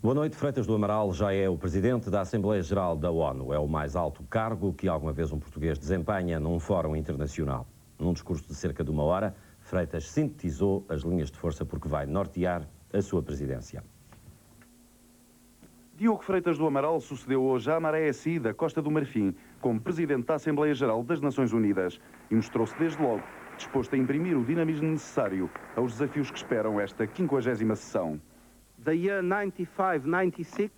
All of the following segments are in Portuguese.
Boa noite. Freitas do Amaral já é o presidente da Assembleia Geral da ONU. É o mais alto cargo que alguma vez um português desempenha num fórum internacional. Num discurso de cerca de 1 hora, Freitas sintetizou as linhas de força porque vai nortear a sua presidência. Diogo Freitas do Amaral sucedeu hoje a Maré Assi da Costa do Marfim como presidente da Assembleia Geral das Nações Unidas e mostrou-se desde logo disposto a imprimir o dinamismo necessário aos desafios que esperam esta 50ª sessão. The year 95-96,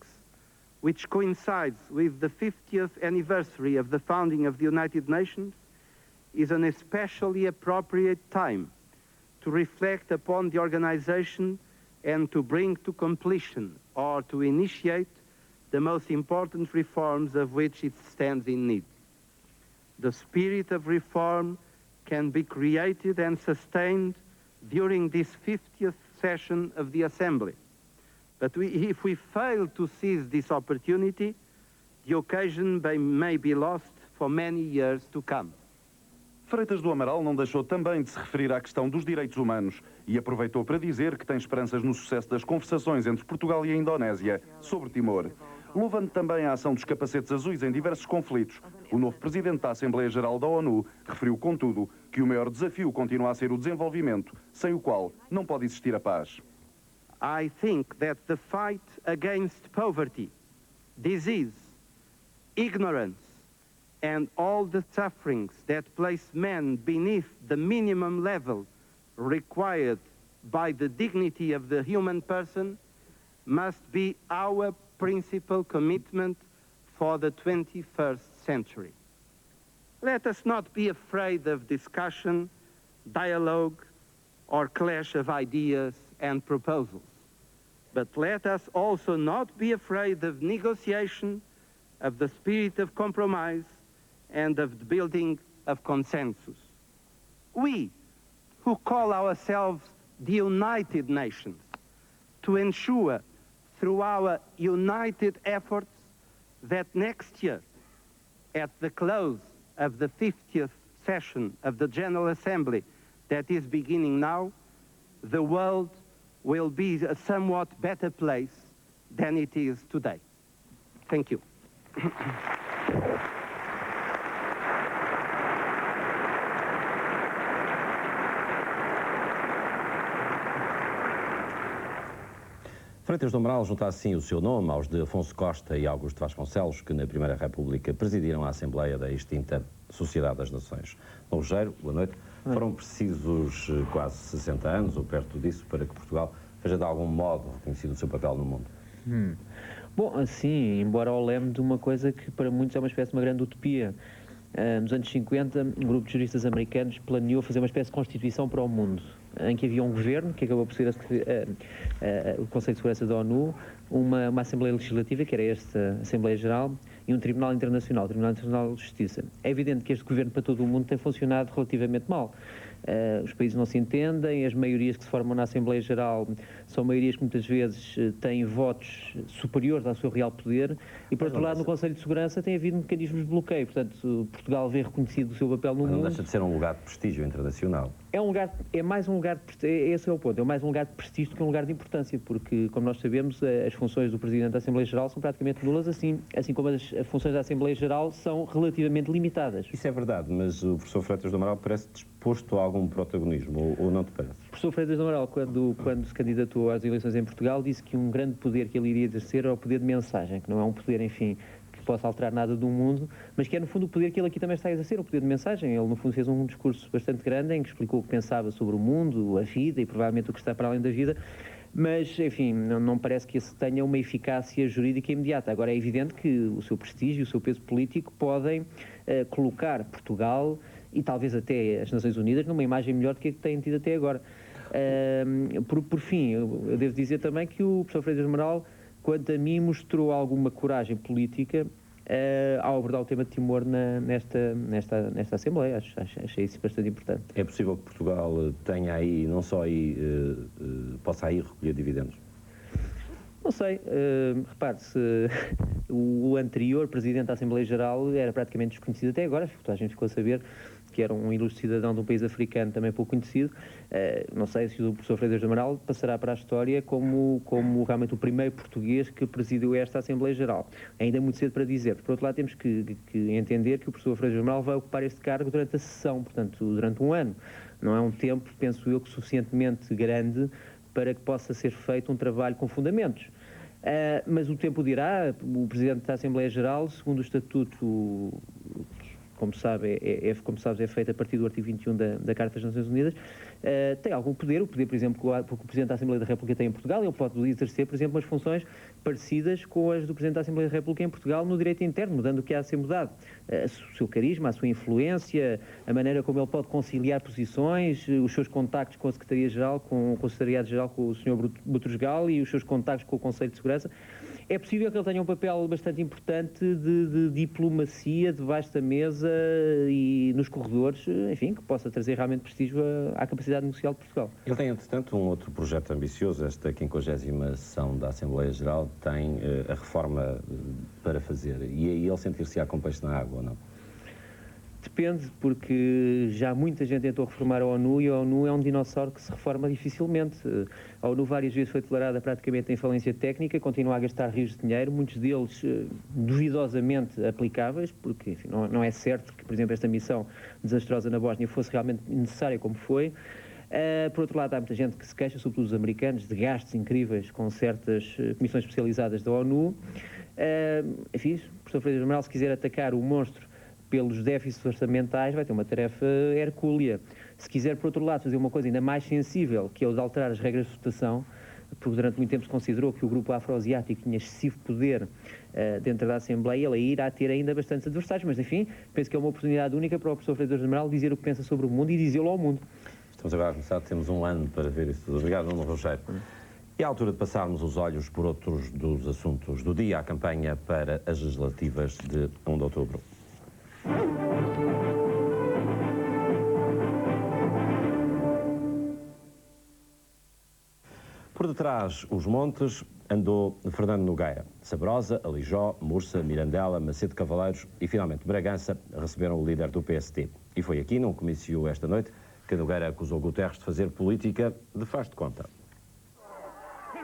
which coincides with the 50th anniversary of the founding of the United Nations, is an especially appropriate time to reflect upon the organization and to bring to completion or to initiate the most important reforms of which it stands in need. The spirit of reform can be created and sustained during this 50th session of the Assembly. But if we fail to seize this opportunity, the occasion may be lost for many years to come. Freitas do Amaral não deixou também de se referir à questão dos direitos humanos e aproveitou para dizer que tem esperanças no sucesso das conversações entre Portugal e a Indonésia sobre Timor. Louvando também a ação dos capacetes azuis em diversos conflitos, o novo presidente da Assembleia Geral da ONU referiu, contudo, que o maior desafio continua a ser o desenvolvimento, sem o qual não pode existir a paz. I think that the fight against poverty, disease, ignorance, and all the sufferings that place men beneath the minimum level required by the dignity of the human person must be our principal commitment for the 21st century. Let us not be afraid of discussion, dialogue, or clash of ideas and proposals. But let us also not be afraid of negotiation, of the spirit of compromise, and of the building of consensus. We, who call ourselves the United Nations, to ensure through our united efforts that next year, at the close of the 50th session of the General Assembly that is beginning now, the world will be a somewhat better place than it is today. Thank you. Freitas do Amaral junta assim o seu nome aos de Afonso Costa e Augusto Vasconcelos, que na Primeira República presidiram a Assembleia da extinta Sociedade das Nações. Dom Rogério, boa noite. Foram precisos quase 60 anos, ou perto disso, para que Portugal seja de algum modo reconhecido o seu papel no mundo. Bom, assim, embora ao leme de uma coisa que para muitos é uma espécie de uma grande utopia. Nos anos 50, um grupo de juristas americanos planeou fazer uma espécie de constituição para o mundo, em que havia um governo, que acabou por ser o Conselho de Segurança da ONU, uma Assembleia Legislativa, que era esta Assembleia Geral, e um Tribunal Internacional, o Tribunal Internacional de Justiça. É evidente que este governo para todo o mundo tem funcionado relativamente mal. Os países não se entendem, as maiorias que se formam na Assembleia Geral são maiorias que muitas vezes têm votos superiores ao seu real poder e, por outro lado, no Conselho de Segurança tem havido mecanismos de bloqueio. Portanto, Portugal vê reconhecido o seu papel no mundo. Não deixa de ser um lugar de prestígio internacional. É mais um lugar de, esse é o ponto, é mais um lugar de prestígio do que um lugar de importância, porque, como nós sabemos, as funções do Presidente da Assembleia Geral são praticamente nulas, assim como as funções da Assembleia Geral são relativamente limitadas. Isso é verdade, mas o professor Freitas do Amaral parece disposto a algum protagonismo, ou não te parece? O professor Freitas do Amaral, quando se candidatou às eleições em Portugal, disse que um grande poder que ele iria exercer era o poder de mensagem, que não é um poder, enfim, que possa alterar nada do mundo, mas que é, no fundo, o poder que ele aqui também está a exercer, o poder de mensagem. Ele, no fundo, fez um discurso bastante grande em que explicou o que pensava sobre o mundo, a vida e, provavelmente, o que está para além da vida, mas, enfim, não parece que esse tenha uma eficácia jurídica imediata. Agora, é evidente que o seu prestígio e o seu peso político podem colocar Portugal e talvez até as Nações Unidas numa imagem melhor do que a que têm tido até agora. Por fim, eu devo dizer também que o professor Freitas do Amaral, quanto a mim, mostrou alguma coragem política ao abordar o tema de Timor nesta Assembleia. Achei isso bastante importante. É possível que Portugal tenha aí, não só aí, possa aí recolher dividendos? Não sei, repare-se, o anterior Presidente da Assembleia Geral era praticamente desconhecido até agora, a gente ficou a saber que era um ilustre cidadão de um país africano também pouco conhecido. Não sei se o professor Freitas do Amaral passará para a história como realmente o primeiro português que presidiu esta Assembleia Geral. Ainda é muito cedo para dizer. Por outro lado, temos que entender que o professor Freitas do Amaral vai ocupar este cargo durante a sessão, portanto, durante um ano. Não é um tempo, penso eu, que suficientemente grande para que possa ser feito um trabalho com fundamentos. Mas o tempo dirá. O Presidente da Assembleia Geral, segundo o Estatuto, como sabes, é feito a partir do artigo 21 da Carta das Nações Unidas, tem algum poder, por exemplo, que o Presidente da Assembleia da República tem em Portugal. Ele pode exercer, por exemplo, umas funções parecidas com as do Presidente da Assembleia da República em Portugal no direito interno, mudando o que há a ser mudado. O seu carisma, a sua influência, a maneira como ele pode conciliar posições, os seus contactos com a Secretaria-Geral, com o Secretariado-Geral, com o Sr. Boutros-Gal e os seus contactos com o Conselho de Segurança. É possível que ele tenha um papel bastante importante de diplomacia debaixo da mesa e nos corredores, enfim, que possa trazer realmente prestígio à capacidade negocial de Portugal. Ele tem, entretanto, um outro projeto ambicioso. Esta 50ª sessão da Assembleia Geral tem a reforma para fazer. E aí ele sentir-se-á com peixe na água ou não? Depende, porque já muita gente tentou reformar a ONU e a ONU é um dinossauro que se reforma dificilmente. A ONU várias vezes foi declarada praticamente em falência técnica, continua a gastar rios de dinheiro, muitos deles duvidosamente aplicáveis, porque enfim, não é certo que, por exemplo, esta missão desastrosa na Bósnia fosse realmente necessária como foi. Por outro lado, há muita gente que se queixa, sobretudo os americanos, de gastos incríveis com certas comissões especializadas da ONU. Enfim, o professor Freitas do Amaral, se quiser atacar o monstro pelos déficits orçamentais, vai ter uma tarefa hercúlea. Se quiser, por outro lado, fazer uma coisa ainda mais sensível, que é o de alterar as regras de votação, porque durante muito tempo se considerou que o grupo afro-asiático tinha excessivo poder dentro da Assembleia, ele irá ter ainda bastantes adversários, mas enfim, penso que é uma oportunidade única para o professor Freitas do Amaral dizer o que pensa sobre o mundo e dizê-lo ao mundo. Estamos agora a começar, temos um ano para ver isso tudo. Obrigado, Nuno Rogério. É a altura de passarmos os olhos por outros dos assuntos do dia, a campanha para as legislativas de 1 de outubro. Por detrás, os montes, andou Fernando Nogueira. Sabrosa, Alijó, Mursa, Mirandela, Macedo Cavaleiros e, finalmente, Bragança receberam o líder do PST. E foi aqui, num comício esta noite, que Nogueira acusou Guterres de fazer política de faz de conta.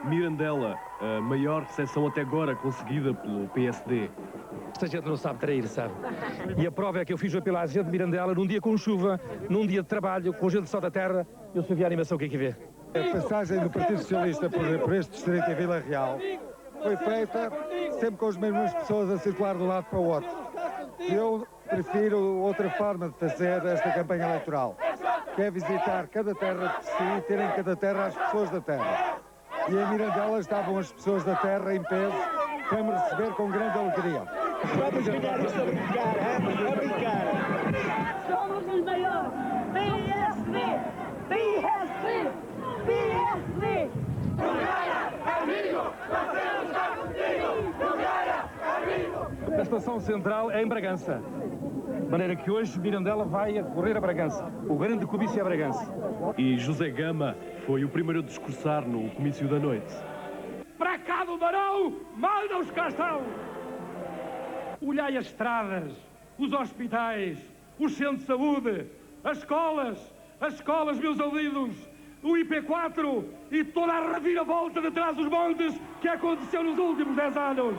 Mirandela, a maior recepção até agora conseguida pelo PSD. Esta gente não sabe trair, sabe? E a prova é que eu fiz o apelo à gente de Mirandela num dia com chuva, num dia de trabalho, com gente só da terra. Eu só vi a animação que é que vê. A passagem do Partido Socialista por este distrito em Vila Real foi feita sempre com as mesmas pessoas a circular de um lado para o outro. Eu prefiro outra forma de fazer esta campanha eleitoral, que é visitar cada terra por si e ter em cada terra as pessoas da terra. E em Mirandela estavam as pessoas da terra em peso para me receber com grande alegria. Vamos ganhar isto a brincar, a brincar. Somos os maiores. PSD! PSD! PSD! Nogueira, amigo! Você está contigo! Nogueira, amigo! A estação central é em Bragança. De maneira que hoje Mirandela vai a correr a Bragança. O grande comício é Bragança. E José Gama foi o primeiro a discursar no comício da noite. Para cá do Barão, manda os cá estão! Olhai as estradas, os hospitais, os centros de saúde, as escolas, meus ouvidos, o IP4 e toda a reviravolta de trás dos montes que aconteceu nos últimos 10 anos.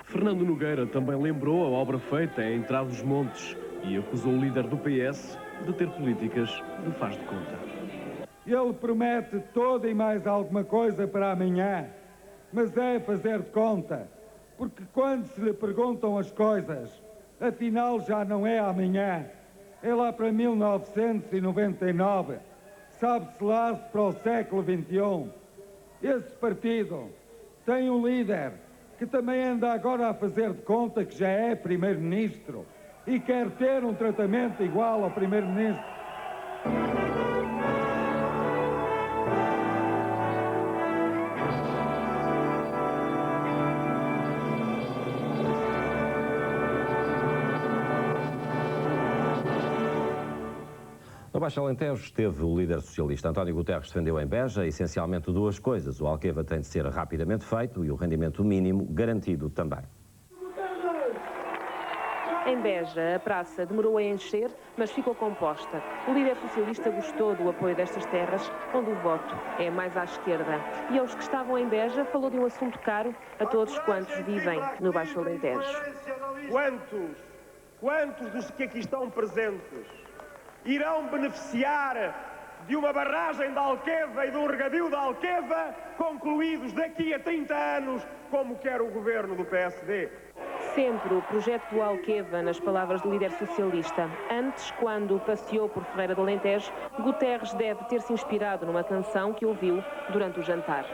Fernando Nogueira também lembrou a obra feita em Trás-os-Montes e acusou o líder do PS de ter políticas de faz de conta. Ele promete toda e mais alguma coisa para amanhã, mas é fazer de conta, porque quando se lhe perguntam as coisas, afinal já não é amanhã, é lá para 1999, sabe-se lá para o século XXI. Esse partido tem um líder que também anda agora a fazer de conta que já é primeiro-ministro e quer ter um tratamento igual ao primeiro-ministro. No Baixo Alentejo esteve o líder socialista. António Guterres defendeu em Beja essencialmente duas coisas. O Alqueva tem de ser rapidamente feito e o rendimento mínimo garantido também. Em Beja, a praça demorou a encher, mas ficou composta. O líder socialista gostou do apoio destas terras, onde o voto é mais à esquerda. E aos que estavam em Beja, falou de um assunto caro a todos quantos vivem no Baixo Alentejo. Quantos dos que aqui estão presentes irão beneficiar de uma barragem da Alqueva e de um regadio da Alqueva concluídos daqui a 30 anos, como quer o governo do PSD? Sempre o projeto do Alqueva, nas palavras do líder socialista. Antes, quando passeou por Ferreira do Alentejo, Guterres deve ter-se inspirado numa canção que ouviu durante o jantar.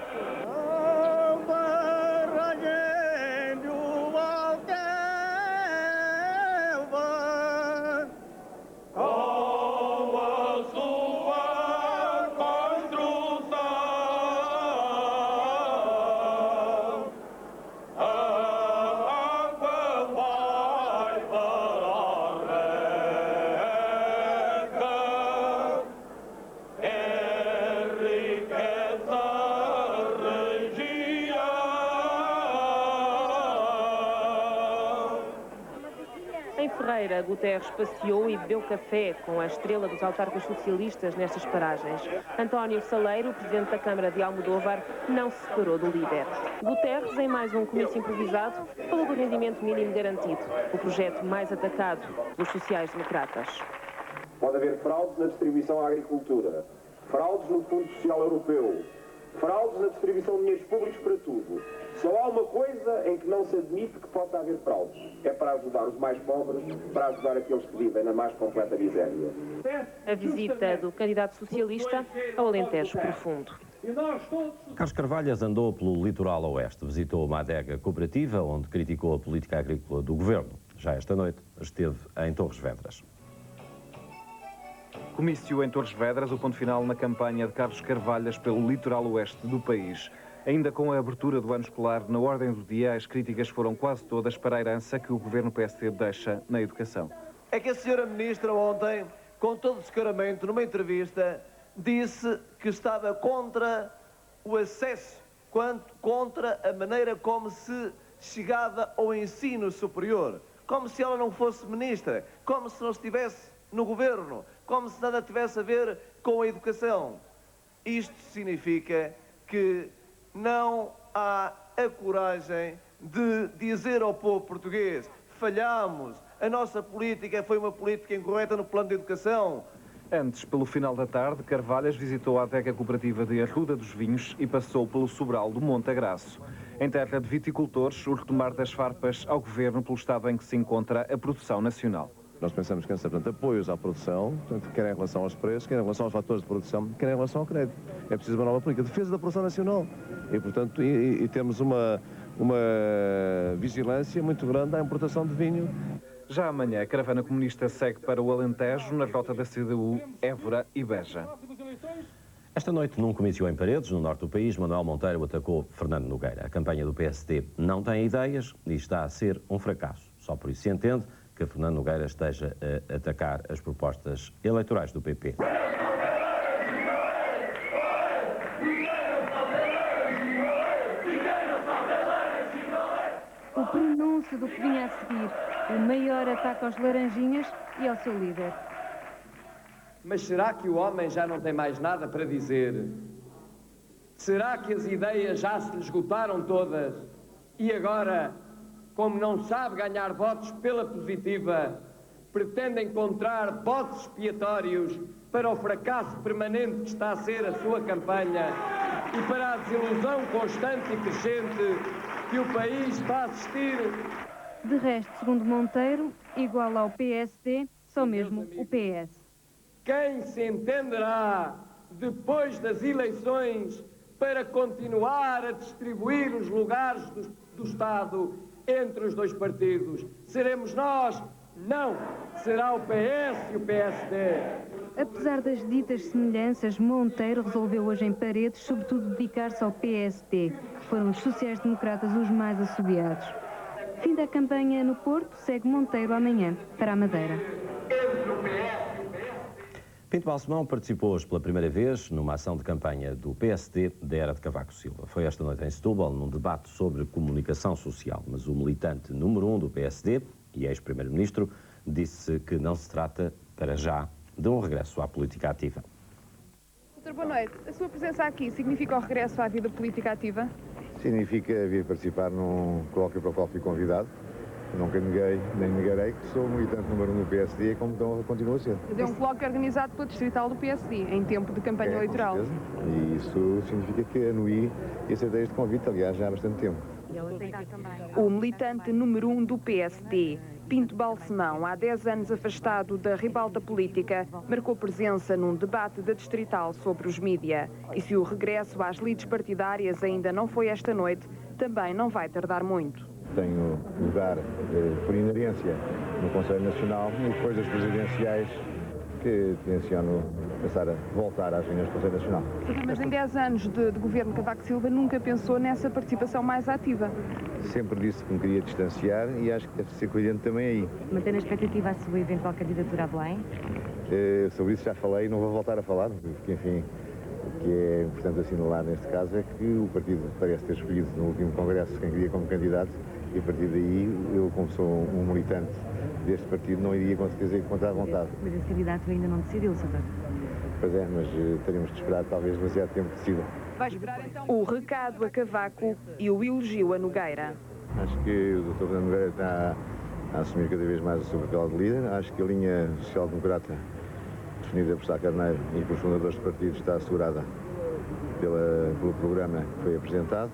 Em Ferreira, Guterres passeou e bebeu café com a estrela dos autarcas socialistas nestas paragens. António Saleiro, presidente da Câmara de Almodóvar, não se separou do líder. Guterres, em mais um comício improvisado, falou do rendimento mínimo garantido, o projeto mais atacado pelos sociais-democratas. Pode haver fraudes na distribuição à agricultura, fraudes no Fundo Social Europeu, fraudes na distribuição de dinheiros públicos para tudo. Só há uma coisa em que não se admite que possa haver fraudes. É para ajudar os mais pobres, para ajudar aqueles que vivem na mais completa miséria. A visita do candidato socialista ao Alentejo Profundo. Carlos Carvalhas andou pelo litoral oeste, visitou uma adega cooperativa, onde criticou a política agrícola do governo. Já esta noite esteve em Torres Vedras. Comício em Torres Vedras, o ponto final na campanha de Carlos Carvalhas pelo litoral oeste do país. Ainda com a abertura do ano escolar, na ordem do dia, as críticas foram quase todas para a herança que o governo PSD deixa na educação. É que a senhora ministra ontem, com todo o descaramento, numa entrevista, disse que estava contra o acesso, contra a maneira como se chegava ao ensino superior, como se ela não fosse ministra, como se não estivesse no governo, como se nada tivesse a ver com a educação. Isto significa que não há a coragem de dizer ao povo português: falhamos, a nossa política foi uma política incorreta no plano de educação. Antes, pelo final da tarde, Carvalhas visitou a adega cooperativa de Arruda dos Vinhos e passou pelo Sobral do Monte Agraço. Em terra de viticultores, o retomar das farpas ao governo pelo estado em que se encontra a produção nacional. Nós pensamos que é portanto, apoios à produção, portanto, quer em relação aos preços, quer em relação aos fatores de produção, quer em relação ao crédito. É preciso uma nova política, defesa da produção nacional. E, portanto, temos uma vigilância muito grande à importação de vinho. Já amanhã, a caravana comunista segue para o Alentejo, na rota da CDU, Évora e Beja. Esta noite, num comício em Paredes, no norte do país, Manuel Monteiro atacou Fernando Nogueira. A campanha do PSD não tem ideias e está a ser um fracasso. Só por isso se entende que Fernando Nogueira esteja a atacar as propostas eleitorais do PP. O pronúncio do que vinha a seguir, o maior ataque aos laranjinhas e ao seu líder. Mas será que o homem já não tem mais nada para dizer? Será que as ideias já se lhe esgotaram todas? E agora, como não sabe ganhar votos pela positiva, pretende encontrar botes expiatórios para o fracasso permanente que está a ser a sua campanha e para a desilusão constante e crescente que o país está a assistir? De resto, segundo Monteiro, igual ao PSD, só mesmo o PS. Quem se entenderá depois das eleições para continuar a distribuir os lugares do Estado entre os dois partidos? Seremos nós? Não! Será o PS e o PSD. Apesar das ditas semelhanças, Monteiro resolveu hoje em Paredes, sobretudo, dedicar-se ao PSD. Foram os sociais-democratas os mais assobiados. Fim da campanha no Porto, segue Monteiro amanhã para a Madeira. Pinto Balsemão participou hoje pela primeira vez numa ação de campanha do PSD da era de Cavaco Silva. Foi esta noite em Setúbal, num debate sobre comunicação social, mas o militante número 1 do PSD e ex-primeiro-ministro, disse que não se trata, para já, de um regresso à política ativa. Doutor, boa noite. A sua presença aqui significa o regresso à vida política ativa? Significa vir participar num colóquio para o qual fui convidado. Nunca neguei, nem negarei que sou militante número 1 do PSD, como então continuo a ser. É um colóquio organizado pela Distrital do PSD, em tempo de campanha eleitoral. Com certeza. E isso significa que anuí e aceitei este convite, aliás, já há bastante tempo. O militante número 1 do PSD, Pinto Balsemão, há 10 anos afastado da ribalta política, marcou presença num debate da Distrital sobre os mídia. E se o regresso às lides partidárias ainda não foi esta noite, também não vai tardar muito. Tenho lugar, por inerência, no Conselho Nacional e depois das presidenciais que tenciono passar a voltar às reuniões do Conselho Nacional. Mas em 10 anos de governo Cavaco Silva nunca pensou nessa participação mais ativa? Sempre disse que me queria distanciar e acho que deve ser coerente também aí. Mantendo a expectativa a sua eventual candidatura a Belém? Sobre isso já falei e não vou voltar a falar, porque enfim, o que é importante assinalar neste caso é que o partido parece ter escolhido no último congresso quem queria como candidato e a partir daí eu, como sou um militante deste partido, não iria com certeza encontrar vontade. Mas esse candidato ainda não decidiu, Sr. Pois é, mas teremos de esperar talvez demasiado tempo que decida. Vai esperar então o recado a Cavaco e o elogio a Nogueira. Acho que o Dr. Fernando Nogueira está a assumir cada vez mais o seu papel de líder. Acho que a linha social-democrata definida por Sá Carneiro e pelos fundadores do partido está assegurada pelo programa que foi apresentado.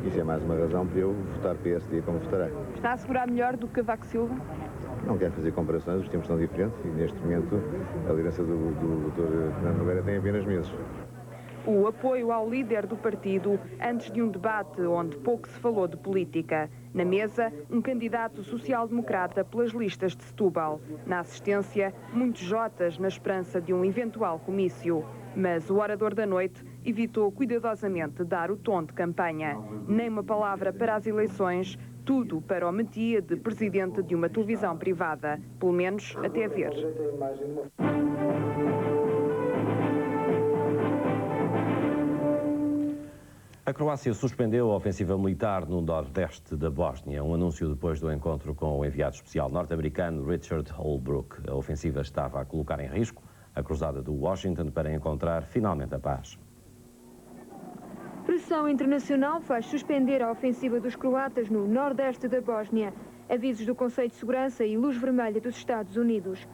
Isso é mais uma razão para eu votar PSD como votarei. Está a assegurar melhor do que Cavaco Silva? Não quero fazer comparações, os tempos são diferentes e neste momento a liderança do Dr. Fernando Nogueira tem apenas meses. O apoio ao líder do partido antes de um debate onde pouco se falou de política. Na mesa, um candidato social-democrata pelas listas de Setúbal. Na assistência, muitos jotas na esperança de um eventual comício. Mas o orador da noite evitou cuidadosamente dar o tom de campanha. Nem uma palavra para as eleições, tudo para o metia de presidente de uma televisão privada. Pelo menos até ver. A Croácia suspendeu a ofensiva militar no nordeste da Bósnia, um anúncio depois do encontro com o enviado especial norte-americano Richard Holbrooke. A ofensiva estava a colocar em risco a cruzada do Washington para encontrar finalmente a paz. Pressão internacional faz suspender a ofensiva dos croatas no nordeste da Bósnia. Avisos do Conselho de Segurança e luz vermelha dos Estados Unidos.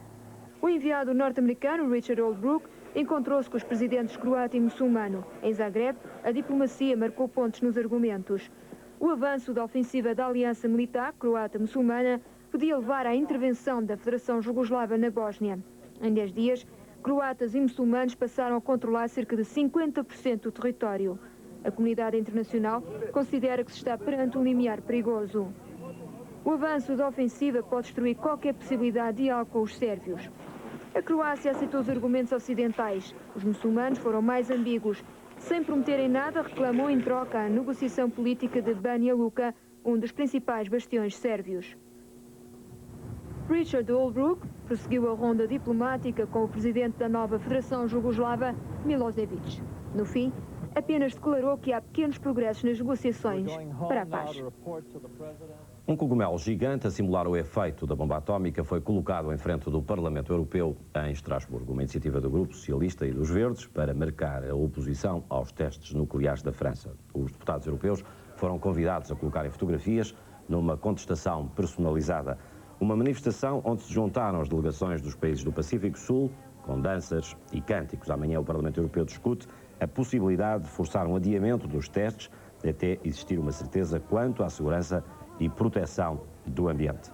O enviado norte-americano Richard Holbrooke encontrou-se com os presidentes croata e muçulmano. Em Zagreb, a diplomacia marcou pontos nos argumentos. O avanço da ofensiva da Aliança Militar croata-muçulmana podia levar à intervenção da Federação Jugoslava na Bósnia. Em 10 dias, croatas e muçulmanos passaram a controlar cerca de 50% do território. A comunidade internacional considera que se está perante um limiar perigoso. O avanço da ofensiva pode destruir qualquer possibilidade de diálogo com os sérvios. A Croácia aceitou os argumentos ocidentais. Os muçulmanos foram mais ambíguos. Sem prometerem nada, reclamou em troca a negociação política de Banja Luka, um dos principais bastiões sérvios. Richard Holbrooke prosseguiu a ronda diplomática com o presidente da nova Federação Jugoslava, Milosevic. No fim, apenas declarou que há pequenos progressos nas negociações para a paz. Um cogumelo gigante a simular o efeito da bomba atómica foi colocado em frente do Parlamento Europeu em Estrasburgo, uma iniciativa do Grupo Socialista e dos Verdes para marcar a oposição aos testes nucleares da França. Os deputados europeus foram convidados a colocarem fotografias numa contestação personalizada. Uma manifestação onde se juntaram as delegações dos países do Pacífico Sul, com danças e cânticos. Amanhã o Parlamento Europeu discute a possibilidade de forçar um adiamento dos testes até existir uma certeza quanto à segurança e proteção do ambiente.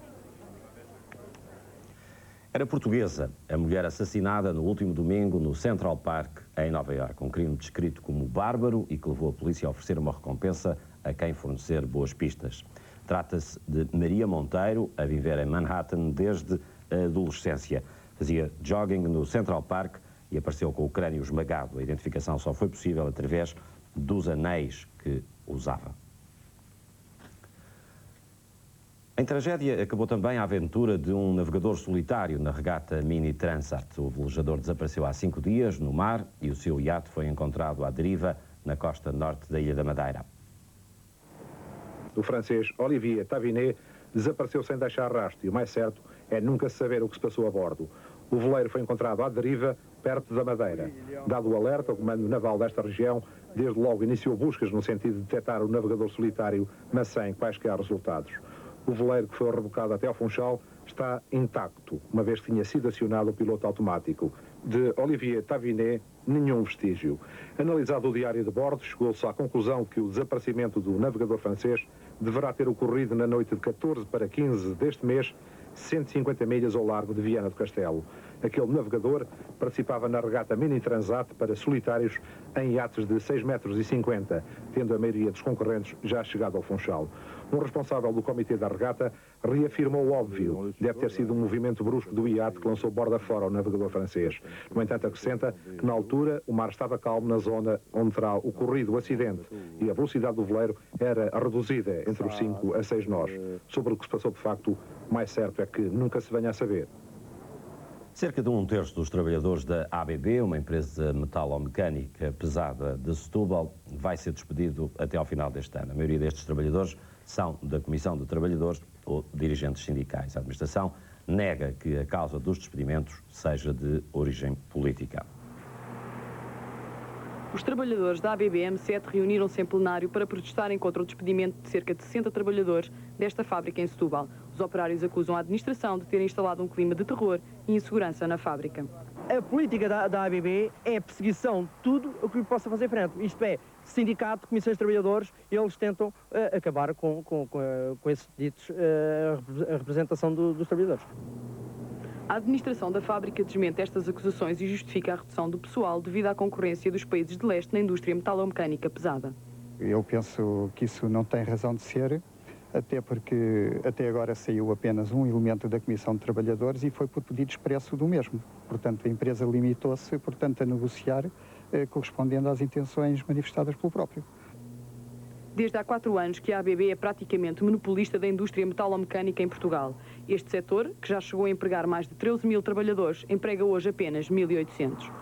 Era portuguesa a mulher assassinada no último domingo no Central Park, em Nova Iorque. Um crime descrito como bárbaro e que levou a polícia a oferecer uma recompensa a quem fornecer boas pistas. Trata-se de Maria Monteiro, a viver em Manhattan desde a adolescência. Fazia jogging no Central Park e apareceu com o crânio esmagado. A identificação só foi possível através dos anéis que usava. Em tragédia acabou também a aventura de um navegador solitário na regata Mini Transat. O velejador desapareceu há 5 dias no mar e o seu iate foi encontrado à deriva na costa norte da Ilha da Madeira. Do francês Olivier Tavinet, desapareceu sem deixar rastro e o mais certo é nunca saber o que se passou a bordo. O veleiro foi encontrado à deriva, perto da Madeira. Dado o alerta, o Comando Naval desta região desde logo iniciou buscas no sentido de detectar o navegador solitário, mas sem quaisquer resultados. O veleiro que foi rebocado até ao Funchal está intacto, uma vez que tinha sido acionado o piloto automático. De Olivier Tavinet, nenhum vestígio. Analisado o diário de bordo, chegou-se à conclusão que o desaparecimento do navegador francês deverá ter ocorrido na noite de 14 para 15 deste mês, 150 milhas ao largo de Viana do Castelo. Aquele navegador participava na regata Mini Transat para solitários em iates de 6,50 metros, tendo a maioria dos concorrentes já chegado ao Funchal. Um responsável do comitê da regata reafirmou o óbvio. Deve ter sido um movimento brusco do iate que lançou borda fora o navegador francês. No entanto, acrescenta que na altura o mar estava calmo na zona onde terá ocorrido o acidente e a velocidade do veleiro era reduzida entre os 5 a 6 nós. Sobre o que se passou de facto, o mais certo é que nunca se venha a saber. Cerca de 1/3 dos trabalhadores da ABB, uma empresa metalomecânica pesada de Setúbal, vai ser despedido até ao final deste ano. A maioria destes trabalhadores são da Comissão de Trabalhadores ou dirigentes sindicais. A administração nega que a causa dos despedimentos seja de origem política. Os trabalhadores da ABB M7 reuniram-se em plenário para protestarem contra o despedimento de cerca de 60 trabalhadores desta fábrica em Setúbal. Os operários acusam a administração de ter instalado um clima de terror e insegurança na fábrica. A política da ABB é a perseguição de tudo o que possa fazer frente. Isto é, sindicato, comissões de trabalhadores, eles tentam acabar com esses ditos a representação dos trabalhadores. A administração da fábrica desmente estas acusações e justifica a redução do pessoal devido à concorrência dos países de leste na indústria metalomecânica pesada. Eu penso que isso não tem razão de ser, até porque até agora saiu apenas um elemento da Comissão de Trabalhadores e foi por pedido expresso do mesmo. Portanto, a empresa limitou-se, portanto, a negociar correspondendo às intenções manifestadas pelo próprio. Desde há 4 anos que a ABB é praticamente monopolista da indústria metalomecânica em Portugal. Este setor, que já chegou a empregar mais de 13.000 trabalhadores, emprega hoje apenas 1.800.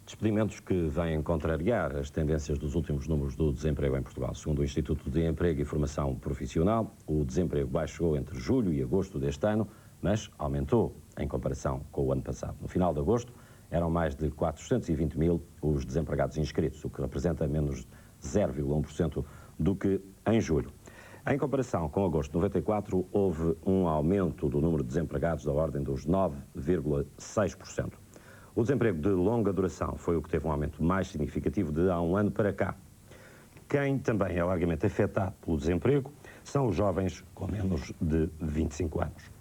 Despedimentos que vêm contrariar as tendências dos últimos números do desemprego em Portugal. Segundo o Instituto de Emprego e Formação Profissional, o desemprego baixou entre julho e agosto deste ano, mas aumentou em comparação com o ano passado. No final de agosto, eram mais de 420.000 os desempregados inscritos, o que representa menos 0,1% do que em julho. Em comparação com agosto de 94, houve um aumento do número de desempregados da ordem dos 9,6%. O desemprego de longa duração foi o que teve um aumento mais significativo de há um ano para cá. Quem também é largamente afetado pelo desemprego são os jovens com menos de 25 anos.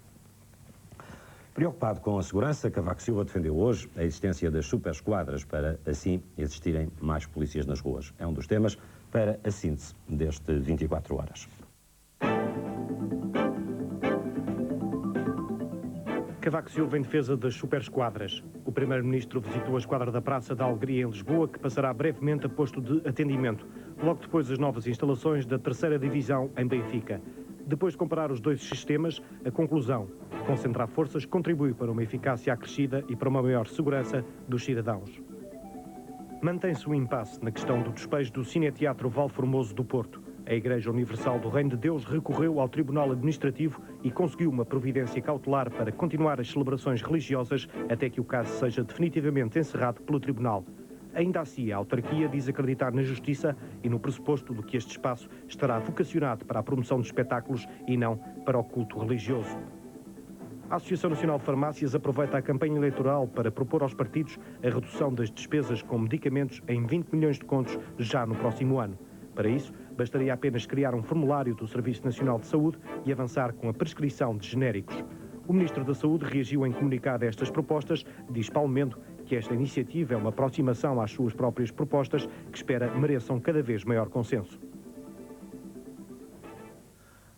Preocupado com a segurança, Cavaco Silva defendeu hoje a existência das superesquadras para, assim, existirem mais polícias nas ruas. É um dos temas para a síntese deste 24 horas. Cavaco Silva em defesa das superesquadras. O primeiro-ministro visitou a esquadra da Praça da Alegria em Lisboa, que passará brevemente a posto de atendimento. Logo depois, as novas instalações da 3ª Divisão em Benfica. Depois de comparar os dois sistemas, a conclusão: concentrar forças contribui para uma eficácia acrescida e para uma maior segurança dos cidadãos. Mantém-se o impasse na questão do despejo do Cineteatro Valformoso do Porto. A Igreja Universal do Reino de Deus recorreu ao Tribunal Administrativo e conseguiu uma providência cautelar para continuar as celebrações religiosas até que o caso seja definitivamente encerrado pelo Tribunal. Ainda assim, a autarquia diz acreditar na justiça e no pressuposto de que este espaço estará vocacionado para a promoção de espetáculos e não para o culto religioso. A Associação Nacional de Farmácias aproveita a campanha eleitoral para propor aos partidos a redução das despesas com medicamentos em 20 milhões de contos já no próximo ano. Para isso, bastaria apenas criar um formulário do Serviço Nacional de Saúde e avançar com a prescrição de genéricos. O Ministro da Saúde reagiu em comunicado a estas propostas, diz Paulo Mendo que esta iniciativa é uma aproximação às suas próprias propostas que espera mereçam cada vez maior consenso.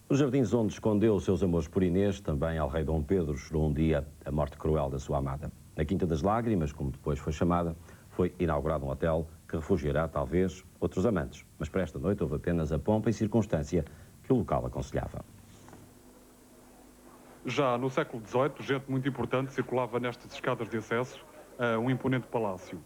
Os jardins onde escondeu os seus amores por Inês, também ao rei Dom Pedro chorou um dia a morte cruel da sua amada. Na Quinta das Lágrimas, como depois foi chamada, foi inaugurado um hotel que refugiará, talvez, outros amantes. Mas para esta noite houve apenas a pompa e circunstância que o local aconselhava. Já no século XVIII, gente muito importante circulava nestas escadas de acesso a um imponente palácio.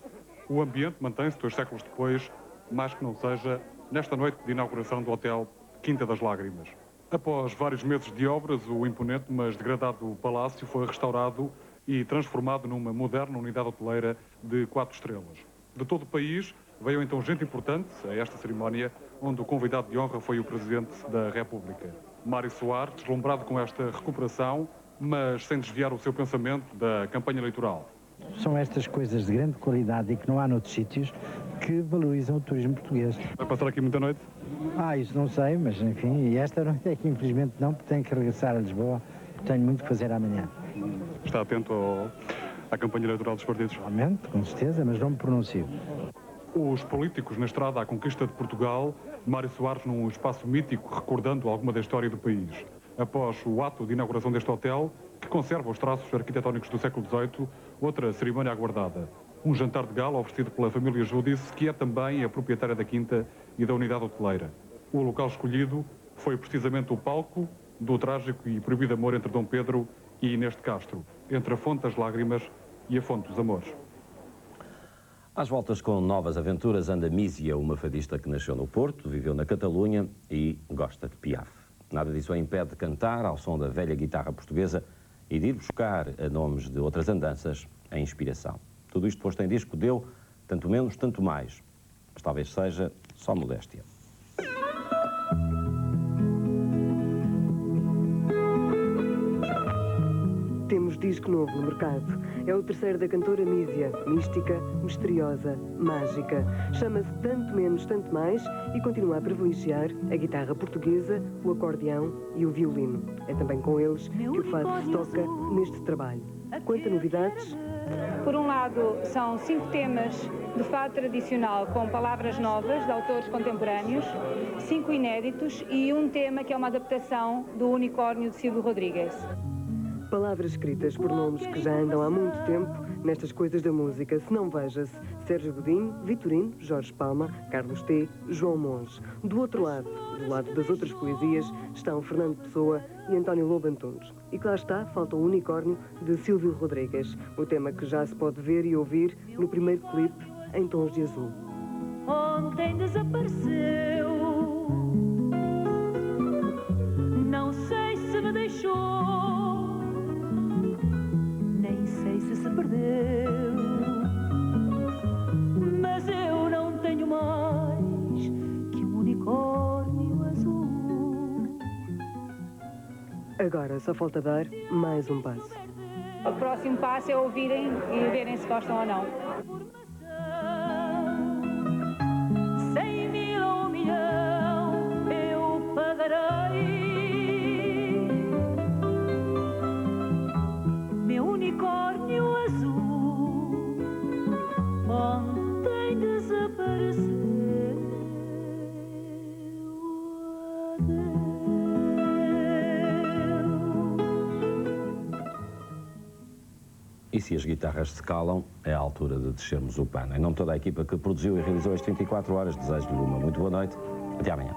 O ambiente mantém-se 2 séculos depois, mais que não seja nesta noite de inauguração do Hotel Quinta das Lágrimas. Após vários meses de obras, o imponente, mas degradado palácio foi restaurado e transformado numa moderna unidade hoteleira de 4 estrelas. De todo o país, veio então gente importante a esta cerimónia, onde o convidado de honra foi o Presidente da República. Mário Soares, deslumbrado com esta recuperação, mas sem desviar o seu pensamento da campanha eleitoral. São estas coisas de grande qualidade e que não há noutros sítios que valorizam o turismo português. Vai passar aqui muita noite? Isso não sei, mas enfim, e esta noite é que infelizmente não, porque tenho que regressar a Lisboa, tenho muito que fazer amanhã. Está atento à campanha eleitoral dos partidos? Realmente, com certeza, mas não me pronuncio. Os políticos na estrada à conquista de Portugal, Mário Soares num espaço mítico recordando alguma da história do país. Após o ato de inauguração deste hotel, que conserva os traços arquitetónicos do século XVIII, outra cerimónia aguardada. Um jantar de gala oferecido pela família Júdice, que é também a proprietária da quinta e da unidade hoteleira. O local escolhido foi precisamente o palco do trágico e proibido amor entre Dom Pedro e Inês de Castro, entre a fonte das lágrimas e a fonte dos amores. Às voltas com novas aventuras anda Mísia, uma fadista que nasceu no Porto, viveu na Catalunha e gosta de Piaf. Nada disso a impede de cantar ao som da velha guitarra portuguesa e de ir buscar a nomes de outras andanças a inspiração. Tudo isto posto em disco deu tanto menos, tanto mais. Mas talvez seja só modéstia. Temos disco novo no mercado. É o terceiro da cantora Mísia. Mística, misteriosa, mágica. Chama-se Tanto Menos, Tanto Mais e continua a privilegiar a guitarra portuguesa, o acordeão e o violino. É também com eles que o fado se toca neste trabalho. Quanto a novidades... Por um lado, são 5 temas de fado tradicional com palavras novas de autores contemporâneos, 5 inéditos e um tema que é uma adaptação do Unicórnio de Silvio Rodrigues. Palavras escritas por nomes que já andam há muito tempo nestas coisas da música. Se não veja-se Sérgio Godinho, Vitorino, Jorge Palma, Carlos T, João Monge. Do outro lado, do lado das outras poesias, estão Fernando Pessoa e António Lobo Antunes. E que lá está, falta o Unicórnio de Silvio Rodrigues, o tema que já se pode ver e ouvir no primeiro clipe em tons de azul. Ontem desapareceu, não sei se me deixou, nem sei se perdeu, mas eu não tenho mais que um unicórnio azul. Agora só falta dar mais um passo. O próximo passo é ouvirem e verem se gostam ou não. 100 mil ou 1 milhão eu pagarei, meu unicórnio azul ontem desapareceu. E se as guitarras se calam, é a altura de descermos o pano. Em nome de toda a equipa que produziu e realizou as 24 horas, desejo-lhe uma muito boa noite. Até amanhã.